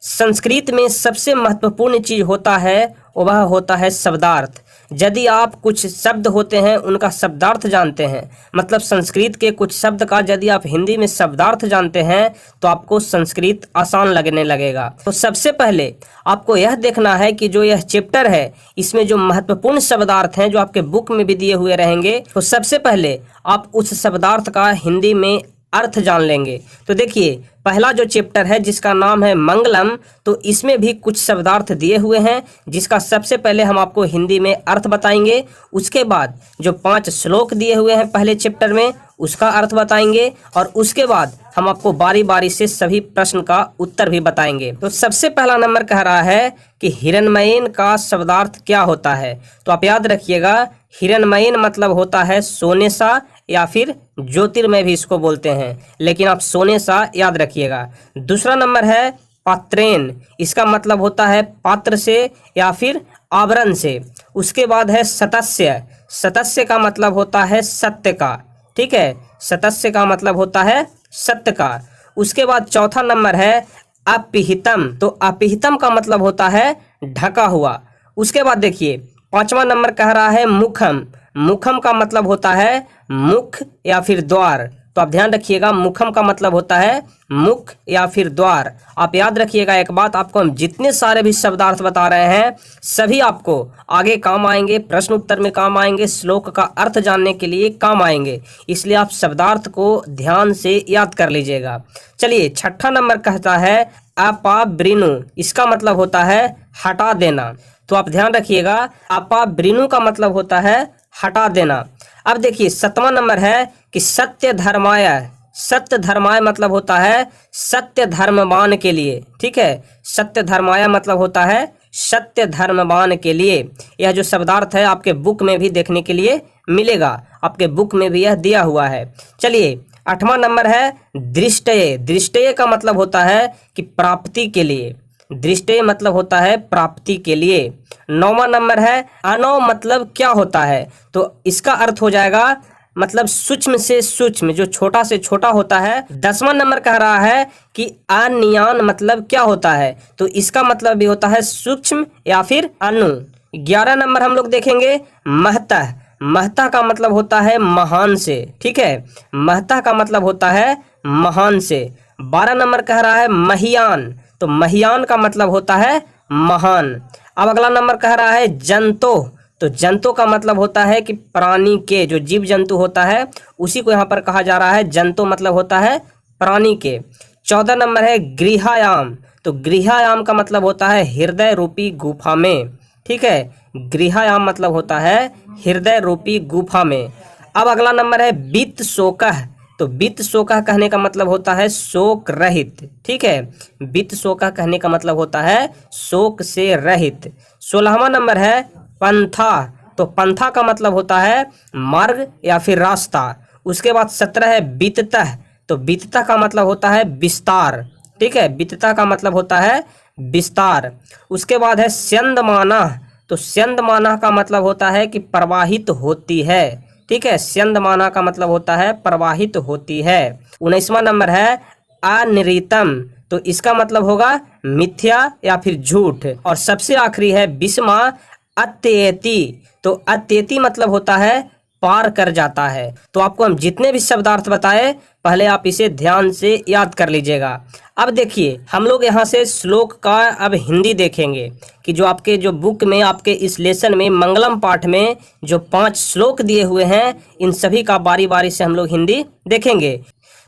संस्कृत में सबसे महत्वपूर्ण चीज होता है वह होता है शब्दार्थ। यदि आप कुछ शब्द होते हैं उनका शब्दार्थ जानते हैं, मतलब संस्कृत के कुछ शब्द का यदि आप हिंदी में शब्दार्थ जानते हैं तो आपको संस्कृत आसान लगने लगेगा। तो सबसे पहले आपको यह देखना है कि जो यह चैप्टर है इसमें जो महत्वपूर्ण शब्दार्थ हैं जो आपके बुक में भी दिए हुए रहेंगे, तो सबसे पहले आप उस शब्दार्थ का हिंदी में अर्थ जान लेंगे। तो देखिए, पहला जो चैप्टर है जिसका नाम है मंगलम, तो इसमें भी कुछ शब्दार्थ दिए हुए हैं जिसका सबसे पहले हम आपको हिंदी में अर्थ बताएंगे। उसके बाद जो 5 श्लोक दिए हुए हैं पहले चैप्टर में उसका अर्थ बताएंगे, और उसके बाद हम आपको बारी बारी से सभी प्रश्न का उत्तर भी बताएंगे। तो सबसे पहला नंबर कह रहा है कि हिरण्मयीन का शब्दार्थ क्या होता है। तो आप याद रखिएगा, हिरण्मयीन मतलब होता है सोने सा, या फिर ज्योतिर्मय भी इसको बोलते हैं, लेकिन आप सोने सा याद रखिएगा। दूसरा नंबर है पात्रेन, इसका मतलब होता है पात्र से या फिर आवरण से। उसके बाद है सतस्य, सतस्य का मतलब होता है सत्य का, ठीक है, सतस्य का मतलब होता है सत्य का। उसके बाद चौथा नंबर है अपिहितम, तो अपिहितम का मतलब होता है ढका हुआ। उसके बाद देखिए 5वां नंबर कह रहा है मुखम, मुखम का मतलब होता है मुख या फिर द्वार। तो आप ध्यान रखिएगा, मुखम का मतलब होता है मुख या फिर द्वार। आप याद रखिएगा एक बात, आपको हम जितने सारे भी शब्दार्थ बता रहे हैं सभी आपको आगे काम आएंगे, प्रश्न उत्तर में काम आएंगे, श्लोक का अर्थ जानने के लिए काम आएंगे, इसलिए आप शब्दार्थ को ध्यान से याद कर लीजिएगा। चलिए 6ठा नंबर कहता है अपाब्रिनु, इसका मतलब होता है हटा देना। तो आप ध्यान रखिएगा, अपाब्रिनु का मतलब होता है हटा देना। अब देखिए 7वां नंबर है कि सत्य धर्माय, सत्य धर्माय मतलब होता है सत्य धर्मवान के लिए, ठीक है, सत्य धर्माय मतलब होता है सत्य धर्मवान के लिए। यह जो शब्दार्थ है आपके बुक में भी देखने के लिए मिलेगा, आपके बुक में भी यह दिया हुआ है। चलिए 8वां नंबर है दृष्टय, दृष्टय का मतलब होता है कि प्राप्ति के लिए, दृष्टय मतलब होता है प्राप्ति के लिए। 9वां नंबर है अनौ, मतलब क्या होता है, तो इसका अर्थ हो जाएगा मतलब सूक्ष्म से सूक्ष्म, जो छोटा से छोटा होता है। 10वां नंबर कह रहा है कि अनियान मतलब क्या होता है, तो इसका मतलब भी होता है सूक्ष्म या फिर अणु। 11 नंबर हम लोग देखेंगे महतः, महतः का मतलब होता है महान से, ठीक है, महतः का मतलब होता है महान से। 12 नंबर कह रहा है महियान, तो महियान का मतलब होता है महान। अब अगला नंबर कह रहा है जंतो, तो जंतु का मतलब होता है कि प्राणी के, जो जीव जंतु होता है उसी को यहाँ पर कहा जा रहा है, जंतु मतलब होता है प्राणी के। 14 नंबर है गृहायाम, तो गृहायाम का मतलब होता है हृदय रूपी गुफा में, ठीक है, गृहायाम मतलब होता है हृदय रूपी गुफा में। अब अगला नंबर है वित्त शोकः, तो वित्त शोकः कहने का मतलब होता है शोक रहित, ठीक है, वित्त शोकः कहने का मतलब होता है शोक से रहित। 16वां नंबर है पंथा, तो पंथा का मतलब होता है मार्ग या फिर रास्ता। उसके बाद 17 है वित्ततः, तो वित्ततः का मतलब होता है विस्तार, ठीक है, वित्ततः का मतलब होता है विस्तार। उसके बाद है स्यंदमानः, तो स्यंदमानः का मतलब होता है कि प्रवाहित होती है, ठीक है, स्यंदमानः का मतलब होता है प्रवाहित होती है। 19वां नंबर है अनिरीतम, तो इसका मतलब होगा मिथ्या या फिर झूठ। और सबसे आखिरी है 20वां अत्येति, तो अत्येति मतलब होता है पार कर जाता है। तो आपको हम जितने भी शब्दार्थ बताए पहले आप इसे ध्यान से याद कर लीजिएगा। अब देखिए हम लोग यहाँ से श्लोक का अब हिंदी देखेंगे कि जो आपके जो बुक में आपके इस लेसन में मंगलम पाठ में जो 5 श्लोक दिए हुए हैं इन सभी का बारी बारी से हम लोग हिंदी देखेंगे।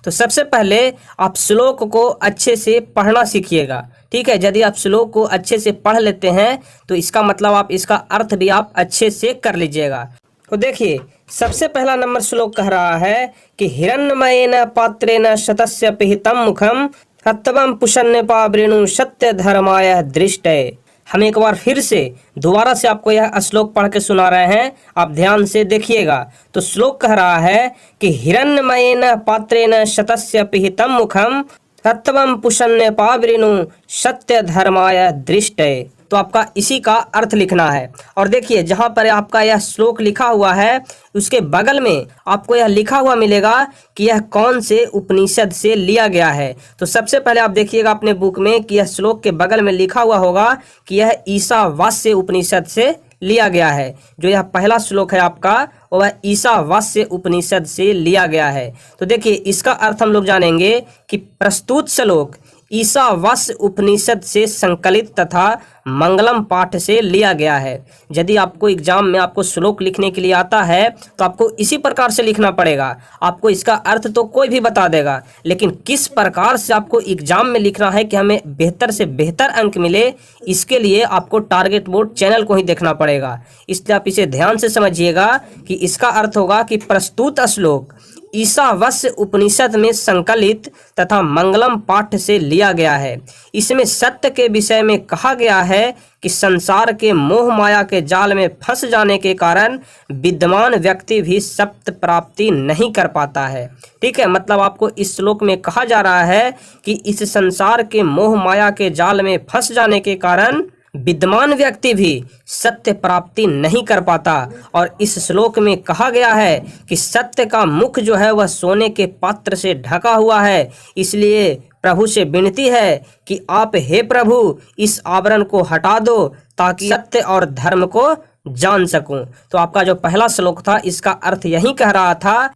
तो सबसे पहले आप श्लोक को अच्छे से पढ़ना सीखिएगा, ठीक है। यदि आप श्लोक को अच्छे से पढ़ लेते हैं तो इसका मतलब आप इसका अर्थ भी आप अच्छे से कर लीजिएगा। तो देखिए सबसे पहला नंबर श्लोक कह रहा है कि हिरण्मयेन पात्रेण शतस्य पिहितं मुखम हत्वं पुष्यन्पावृणु सत्य धर्माय दृष्टये। हम एक बार फिर से दोबारा से आपको यह श्लोक पढ़ के सुना रहे हैं, आप ध्यान से देखिएगा। तो श्लोक कह रहा है कि हिरण्मयेन पात्रेण शतस्य पिहितं मुखम हत्वं पुष्यन्पावृणु सत्य धर्माय दृष्टये। तो आपका इसी का अर्थ लिखना है। और देखिए जहां पर आपका यह श्लोक लिखा हुआ है उसके बगल में आपको यह लिखा हुआ मिलेगा कि यह कौन से उपनिषद से लिया गया है। तो सबसे पहले आप देखिएगा अपने बुक में कि यह श्लोक के बगल में लिखा हुआ होगा कि यह ईशावास्य उपनिषद से लिया गया है। जो यह पहला श्लोक है आपका वह ईशावास्य उपनिषद से लिया गया है। तो देखिए इसका अर्थ हम लोग जानेंगे कि प्रस्तुत श्लोक ईशावास्य उपनिषद से संकलित तथा मंगलम पाठ से लिया गया है। यदि आपको एग्जाम में आपको श्लोक लिखने के लिए आता है तो आपको इसी प्रकार से लिखना पड़ेगा। आपको इसका अर्थ तो कोई भी बता देगा, लेकिन किस प्रकार से आपको एग्जाम में लिखना है कि हमें बेहतर से बेहतर अंक मिले, इसके लिए आपको टारगेट बोर्ड चैनल को ही देखना पड़ेगा। इसलिए आप इसे ध्यान से समझिएगा कि इसका अर्थ होगा कि प्रस्तुत श्लोक ईशावास्य उपनिषद में संकलित तथा मंगलम पाठ से लिया गया है। इसमें सत्य के विषय में कहा गया है कि संसार के मोह माया के जाल में फंस जाने के कारण विद्वान व्यक्ति भी सत्य प्राप्ति नहीं कर पाता है। ठीक है, मतलब आपको इस श्लोक में कहा जा रहा है कि इस संसार के मोह माया के जाल में फंस जाने के कारण विद्वान व्यक्ति भी सत्य प्राप्ति नहीं कर पाता। और इस श्लोक में कहा गया है कि सत्य का मुख जो है वह सोने के पात्र से ढका हुआ है। इसलिए प्रभु से विनती है कि आप हे प्रभु इस आवरण को हटा दो ताकि सत्य और धर्म को जान सकूं। तो आपका जो पहला श्लोक था इसका अर्थ यही कह रहा था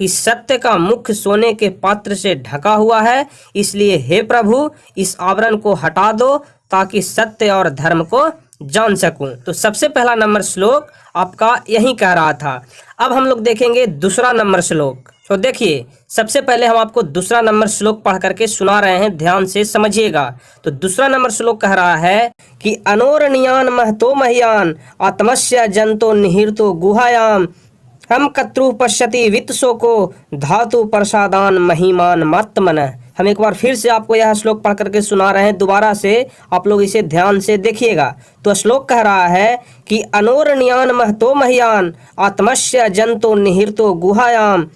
कि सत्य का मुख सोने के पात्र से ढका हुआ है, इसलिए हे प्रभु इस आवरण को हटा दो ताकि सत्य और धर्म को जान सकूं। तो सबसे पहला नंबर श्लोक आपका यही कह रहा था। अब हम लोग देखेंगे दूसरा नंबर श्लोक। तो देखिए सबसे पहले हम आपको दूसरा नंबर श्लोक पढ़ करके सुना रहे हैं, ध्यान से समझिएगा। तो दूसरा नंबर श्लोक कह रहा है कि अनोरणीयान महतो मह्यान आत्मस्य जंतो निहिरतो गुहायाम हम कत्रु पश्यति वित्तसो को धातु प्रसादान महिमान मात्मन। हम एक बार फिर से आपको यह श्लोक पढ़ करके सुना रहे हैं, दोबारा से आप लोग इसे ध्यान से देखिएगा। तो श्लोक कह रहा है कि अनोरणीयान महतो मह्यान आत्मस्य जंतो निहिरतो गुहायाम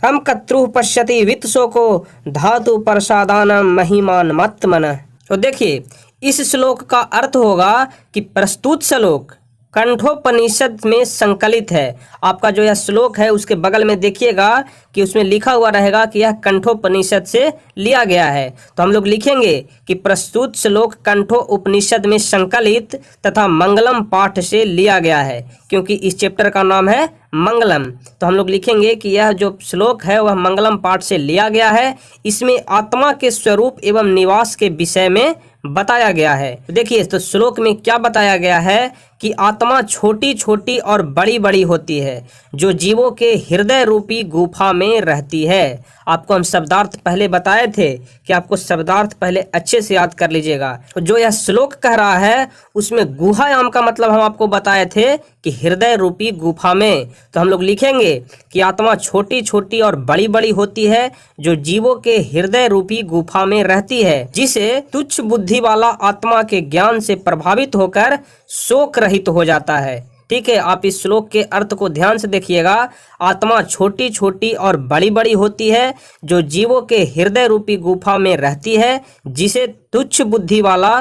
हम कत्रु पश्यति वित्तसो को धातु प्रसादान महिमान मात्मन। तो देखिए इस श्लोक का अर्थ होगा कि प्रस्तुत श्लोक कंठोपनिषद में संकलित है। आपका जो यह श्लोक है उसके बगल में देखिएगा कि उसमें लिखा हुआ रहेगा कि यह कंठोपनिषद से लिया गया है। तो हम लोग लिखेंगे कि प्रस्तुत श्लोक कंठोपनिषद में संकलित तथा मंगलम पाठ से लिया गया है, क्योंकि इस चैप्टर का नाम है मंगलम। तो हम लोग लिखेंगे कि यह जो श्लोक है वह मंगलम पाठ से लिया गया है। इसमें आत्मा के स्वरूप एवं निवास के विषय में बताया गया है। तो देखिए तो श्लोक में क्या बताया गया है कि आत्मा छोटी छोटी और बड़ी बड़ी होती है जो जीवों के हृदय रूपी गुफा में रहती है। आपको हम शब्दार्थ पहले बताए थे कि आपको शब्दार्थ पहले अच्छे से याद कर लीजिएगा। तो जो यह श्लोक कह रहा है उसमें गुहायाम का मतलब हम आपको बताए थे कि हृदय रूपी गुफा में। तो हम लोग लिखेंगे कि आत्मा छोटी छोटी और बड़ी बड़ी होती है जो जीवों के हृदय रूपी गुफा में रहती है, जिसे तुच्छ बुद्धि वाला आत्मा के ज्ञान से प्रभावित होकर शोक रहित हो जाता है। ठीक है, आप इस श्लोक के अर्थ को ध्यान से देखिएगा। आत्मा छोटी छोटी और बड़ी बड़ी होती है जो जीवों के हृदय रूपी गुफा में रहती है, जिसे तुच्छ बुद्धि वाला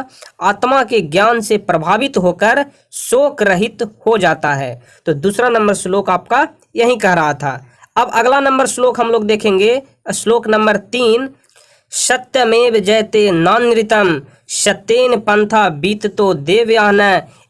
आत्मा के ज्ञान से प्रभावित होकर शोक रहित हो जाता है। तो दूसरा नंबर श्लोक आपका यही कह रहा था। अब अगला नंबर श्लोक हम लोग देखेंगे, श्लोक नंबर 3। सत्यमेव जयते नानृतम सत्येन पंथा बीततो देवयान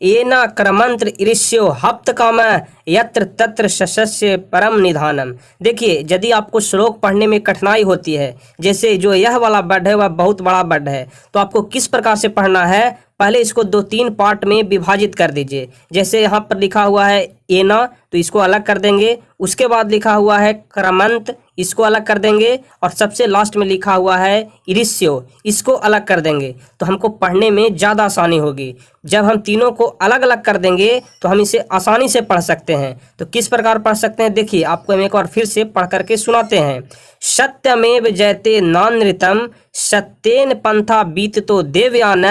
येना क्रमंत्र ईर्ष्यो हप्त काम यत्र तत्र शस्य परम निधानम। देखिए यदि आपको श्लोक पढ़ने में कठिनाई होती है, जैसे जो यह वाला वर्ड है वह बहुत बड़ा वर्ड है, तो आपको किस प्रकार से पढ़ना है, पहले इसको 2-3 पार्ट में विभाजित कर दीजिए। जैसे यहाँ पर लिखा हुआ है एना, तो इसको अलग कर देंगे। उसके बाद लिखा हुआ है क्रमंत, इसको अलग कर देंगे। और सबसे लास्ट में लिखा हुआ है ईर्ष्यो, इसको अलग कर देंगे। तो हमको पढ़ने में ज़्यादा आसानी होगी। जब हम तीनों को अलग अलग कर देंगे तो हम इसे आसानी से पढ़ सकते हैं। तो किस प्रकार पढ़ सकते हैं, देखिए आपको हम एक बार फिर से पढ़ करके सुनाते हैं। सत्यमेव जयते नानृतम सत्येन पंथा बीततो देवयान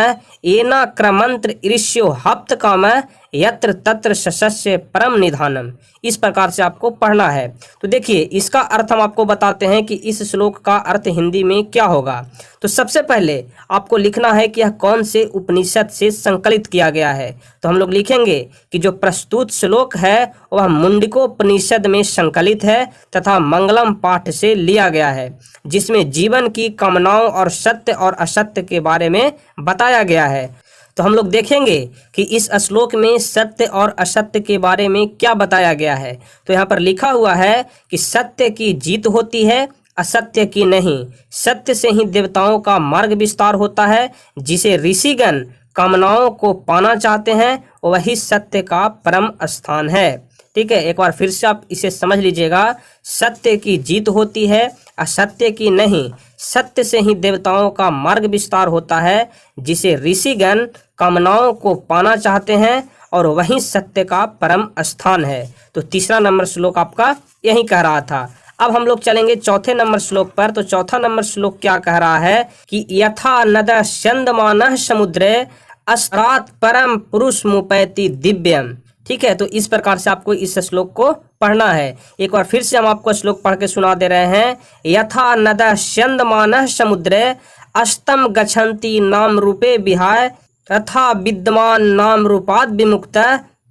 येना क्रमंत्र ईर्ष्यो हप्त काम यत्र तत्र शस्य परम निधानम। इस प्रकार से आपको पढ़ना है। तो देखिए इसका अर्थ हम आपको बताते हैं कि इस श्लोक का अर्थ हिंदी में क्या होगा। तो सबसे पहले आपको लिखना है कि यह कौन से उपनिषद से संकलित संकलित किया गया है। तो हम लोग लिखेंगे कि जो प्रस्तुत श्लोक है वह मुंडकोपनिषद में संकलित है तथा मंगलम पाठ से लिया गया है, जिसमें जीवन की कामनाओं और सत्य और असत्य के बारे में बताया गया है। तो हम लोग देखेंगे कि इस श्लोक में सत्य और असत्य के बारे में क्या बताया गया है। तो यहाँ पर लिखा हुआ है कि सत्य की जीत होती है, असत्य की नहीं। सत्य से ही देवताओं का मार्ग विस्तार होता है, जिसे ऋषिगण कामनाओं को पाना चाहते हैं, वही सत्य का परम स्थान है। ठीक है, एक बार फिर से आप इसे समझ लीजिएगा। सत्य की जीत होती है, असत्य की नहीं। सत्य से ही देवताओं का मार्ग विस्तार होता है, जिसे ऋषिगण कामनाओं को पाना चाहते हैं, और वही सत्य का परम स्थान है। तो तीसरा नंबर श्लोक आपका यही कह रहा था। अब हम लोग चलेंगे चौथे नंबर श्लोक पर। तो चौथा नंबर श्लोक क्या कह रहा है कि यथा नद स्यन्दमानः समुद्रे अस्त्रात् परम पुरुष मुपैति दिव्यम। ठीक है, तो इस प्रकार से आपको इस श्लोक को पढ़ना है। एक बार फिर से हम आपको श्लोक पढ़ के सुना दे रहे हैं। यथा नद स्यन्दमानः समुद्रे अस्तम गच्छन्ति नाम रूपे विहाय तथा विद्यमान नाम रूपाद विमुक्त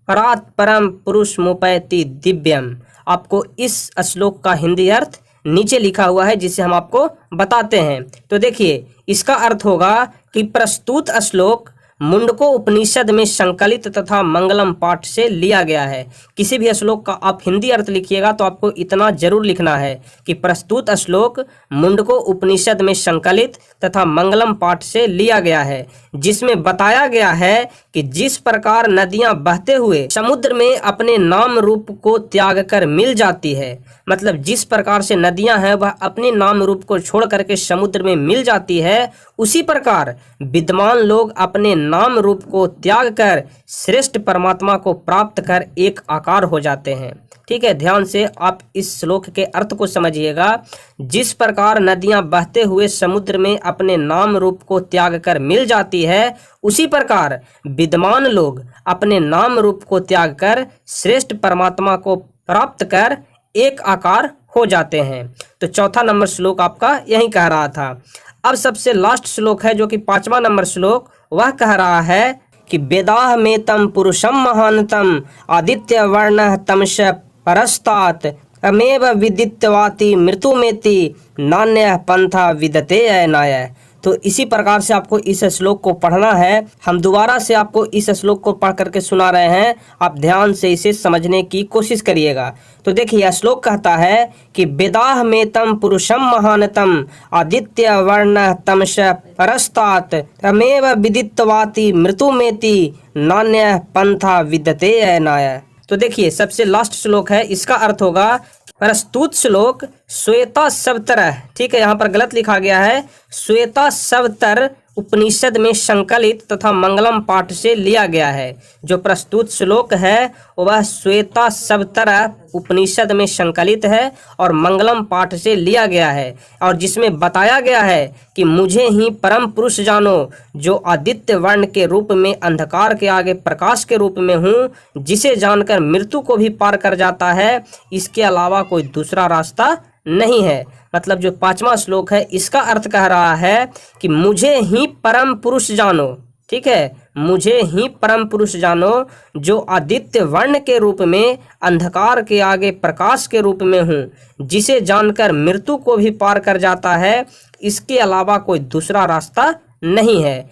परात् परम पुरुष मुपैति दिव्यम। आपको इस श्लोक का हिंदी अर्थ नीचे लिखा हुआ है, जिसे हम आपको बताते हैं। तो देखिए, इसका अर्थ होगा कि प्रस्तुत श्लोक मुंडको उपनिषद में संकलित तथा मंगलम पाठ से लिया गया है। किसी भी श्लोक का आप हिंदी अर्थ लिखिएगा तो आपको इतना जरूर लिखना है कि प्रस्तुत श्लोक मुंडको उपनिषद में संकलित तथा मंगलम पाठ से लिया गया है, जिसमें बताया गया है कि जिस प्रकार नदियां बहते हुए समुद्र में अपने नाम रूप को त्याग कर मिल जाती है, मतलब जिस प्रकार से नदियां हैं वह अपने नाम रूप को छोड़ करके समुद्र में मिल जाती है, उसी प्रकार विद्वान लोग अपने नाम रूप को त्याग कर श्रेष्ठ परमात्मा को प्राप्त कर एक आकार हो जाते हैं। ठीक है, ध्यान से आप इस श्लोक के अर्थ को समझिएगा। जिस प्रकार नदियां बहते हुए समुद्र में अपने नाम रूप को त्याग कर मिल जाती है, उसी प्रकार विद्वान लोग अपने नाम रूप को त्याग कर श्रेष्ठ परमात्मा को प्राप्त कर एक आकार हो जाते हैं। तो चौथा नंबर श्लोक आपका यही कह रहा था। अब सबसे लास्ट श्लोक है, जो कि पांचवा नंबर श्लोक, वह कह रहा है कि वेदाह में तम पुरुषम महानतम आदित्य वर्ण तमश परस्तात तमेव विदित्वाति मृत्युमेति नान्य पंथा विदते अयनाय। तो इसी प्रकार से आपको इस श्लोक को पढ़ना है। हम दोबारा से आपको इस श्लोक को पढ़ करके सुना रहे हैं, आप ध्यान से इसे समझने की कोशिश करिएगा। तो देखिए, यह श्लोक कहता है कि वेदाह में तम पुरुषम महानतम आदित्य वर्ण तमश परस्तात तमेव विदित्वाति मृत्युमेति नान्य पंथा विदते अयनाय। तो देखिए, सबसे लास्ट श्लोक है, इसका अर्थ होगा प्रस्तुत श्लोक श्वेता सवतर। ठीक है, यहाँ पर गलत लिखा गया है, श्वेता सवतर उपनिषद में संकलित तथा मंगलम पाठ से लिया गया है। जो प्रस्तुत श्लोक है वह श्वेता सवतर उपनिषद में संकलित है और मंगलम पाठ से लिया गया है, और जिसमें बताया गया है कि मुझे ही परम पुरुष जानो, जो आदित्य वर्ण के रूप में अंधकार के आगे प्रकाश के रूप में हूँ, जिसे जानकर मृत्यु को भी पार कर जाता है। इसके अलावा कोई दूसरा रास्ता नहीं है। मतलब जो पांचवा श्लोक है, इसका अर्थ कह रहा है कि मुझे ही परम पुरुष जानो। ठीक है, मुझे ही परम पुरुष जानो, जो आदित्य वर्ण के रूप में अंधकार के आगे प्रकाश के रूप में हूँ, जिसे जानकर मृत्यु को भी पार कर जाता है। इसके अलावा कोई दूसरा रास्ता नहीं है।